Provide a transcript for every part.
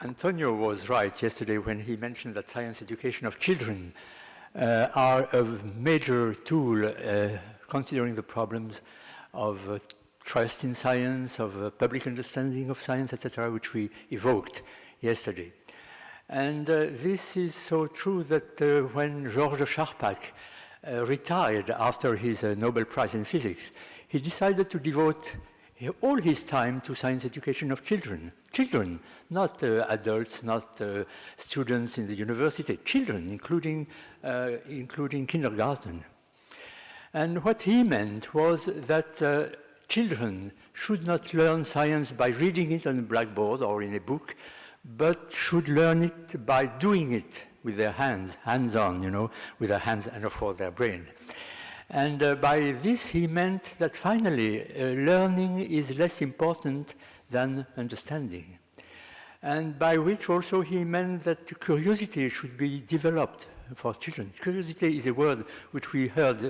Antonio was right yesterday when he mentioned that science education of children are a major tool considering the problems of trust in science, of public understanding of science, etc., which we evoked yesterday. And this is so true that when Georges Charpak retired after his Nobel Prize in Physics, he decided to devote all his time to science education of children. Children, not adults, not students in the university, children, including kindergarten. And what he meant was that children should not learn science by reading it on a blackboard or in a book, but should learn it by doing it with their hands, hands-on, you know, with their hands and of course their brain. And by this he meant that finally learning is less important than understanding. And by which also he meant that curiosity should be developed for children. Curiosity is a word which we heard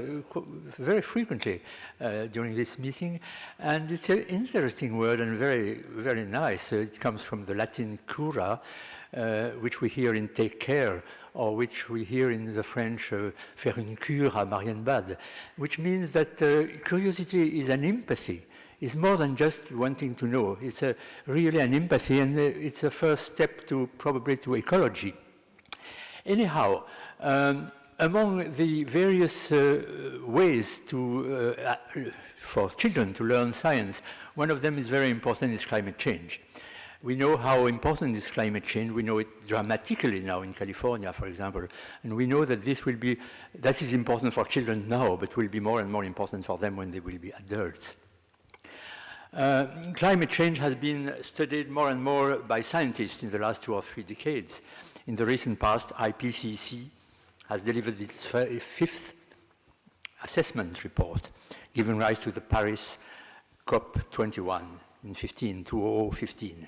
very frequently during this meeting, and it's an interesting word and very, very nice. It comes from the Latin cura, which we hear in take care, or which we hear in the French faire une cure à Marienbad, which means that curiosity is an empathy. It's more than just wanting to know. It's really an empathy, and it's a first step to probably to ecology. Anyhow, among the various ways for children to learn science, one of them is very important, is climate change. We know how important is climate change. We know it dramatically now in California, for example, and we know that that is important for children now, but will be more and more important for them when they will be adults. Climate change has been studied more and more by scientists in the last 2 or 3 decades. In the recent past, IPCC has delivered its 5th assessment report, giving rise to the Paris COP21 in 2015.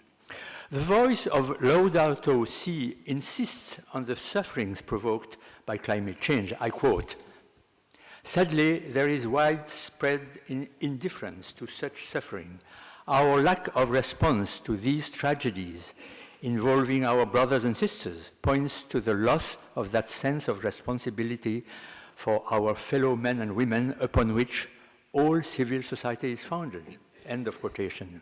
The voice of Laudato Si insists on the sufferings provoked by climate change. I quote, "Sadly, there is widespread indifference to such suffering. Our lack of response to these tragedies involving our brothers and sisters points to the loss of that sense of responsibility for our fellow men and women upon which all civil society is founded." End of quotation.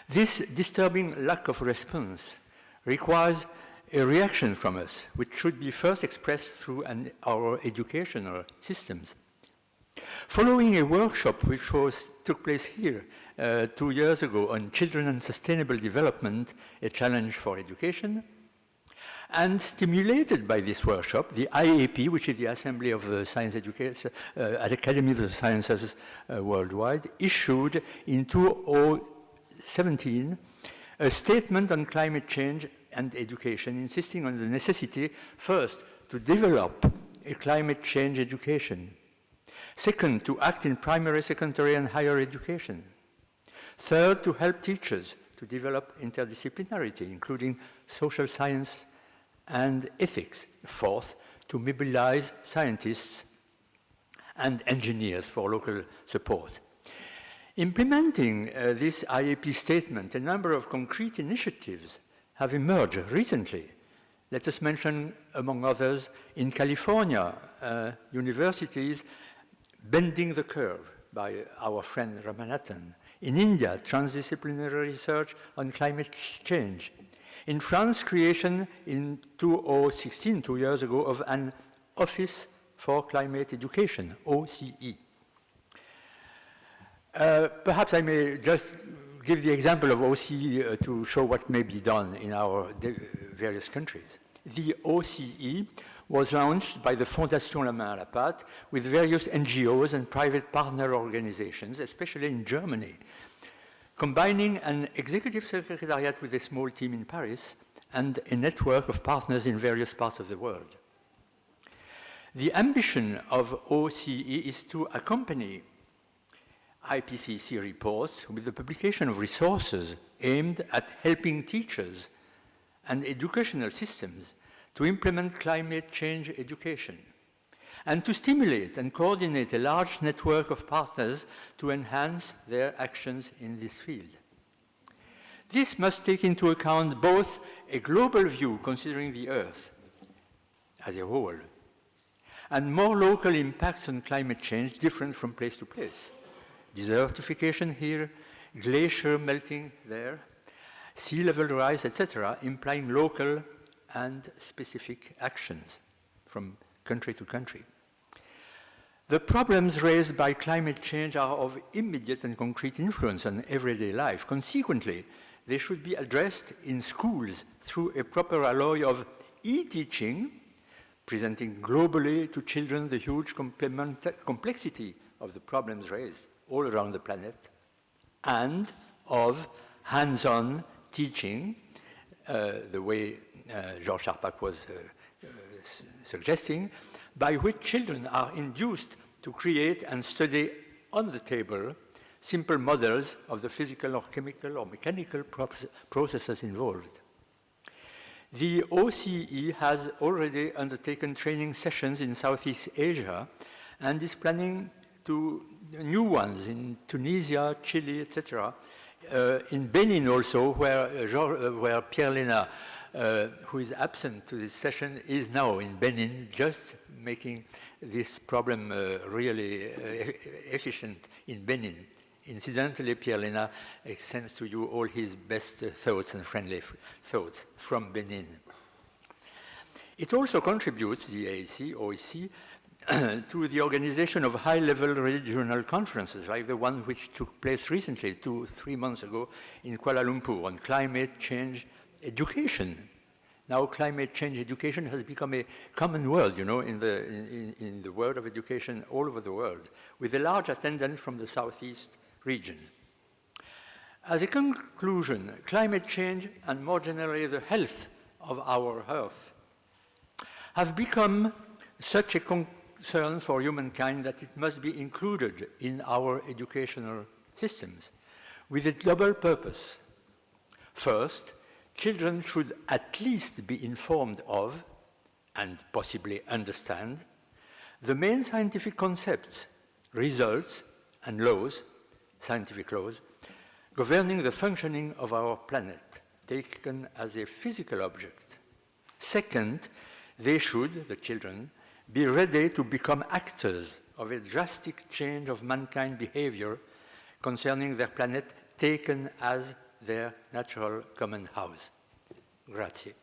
This disturbing lack of response requires a reaction from us, which should be first expressed through our educational systems. Following a workshop which took place here 2 years ago on children and sustainable development, a challenge for education, and stimulated by this workshop, the IAP, which is the Assembly of the Science Educators, Academy of the Sciences worldwide, issued in 2017 a statement on climate change and education, insisting on the necessity, first, to develop a climate change education. Second, to act in primary, secondary, and higher education. Third, to help teachers to develop interdisciplinarity, including social science and ethics. Fourth, to mobilize scientists and engineers for local support. Implementing this IAP statement, a number of concrete initiatives have emerged recently. Let us mention, among others, in California, universities bending the curve by our friend Ramanathan. In India, transdisciplinary research on climate change. In France, creation in 2016, 2 years ago, of an Office for Climate Education, OCE. Perhaps I may just give the example of OCE to show what may be done in our various countries. The OCE was launched by the Fondation La Main à la Pâte with various NGOs and private partner organizations, especially in Germany, combining an executive secretariat with a small team in Paris and a network of partners in various parts of the world. The ambition of OCE is to accompany IPCC reports with the publication of resources aimed at helping teachers and educational systems to implement climate change education, and to stimulate and coordinate a large network of partners to enhance their actions in this field. This must take into account both a global view considering the Earth as a whole, and more local impacts on climate change different from place to place. Desertification here, glacier melting there, sea level rise, etc., implying local and specific actions from country to country. The problems raised by climate change are of immediate and concrete influence on everyday life. Consequently, they should be addressed in schools through a proper alloy of e-teaching, presenting globally to children the huge complexity of the problems raised all around the planet, and of hands-on teaching, the way Georges Charpak was suggesting, by which children are induced to create and study on the table simple models of the physical or chemical or mechanical processes involved. The OCE has already undertaken training sessions in Southeast Asia and is planning new ones in Tunisia, Chile, etc. In Benin also, where Pierre Léna, who is absent to this session, is now in Benin, just making this problem really efficient in Benin. Incidentally, Pierre Léna extends to you all his best thoughts and friendly thoughts from Benin. It also contributes, the OEC, to the organization of high-level regional conferences, like the one which took place recently, 2-3 months ago, in Kuala Lumpur, on climate change education. Now, climate change education has become a common word, you know, in the world of education all over the world, with a large attendance from the Southeast region. As a conclusion, climate change and more generally the health of our Earth have become such a concern for humankind that it must be included in our educational systems with a double purpose. First, children should at least be informed of, and possibly understand, the main scientific concepts, results, and laws, scientific laws, governing the functioning of our planet, taken as a physical object. Second, they should, the children, be ready to become actors of a drastic change of mankind behavior concerning their planet taken as their natural common house. Grazie.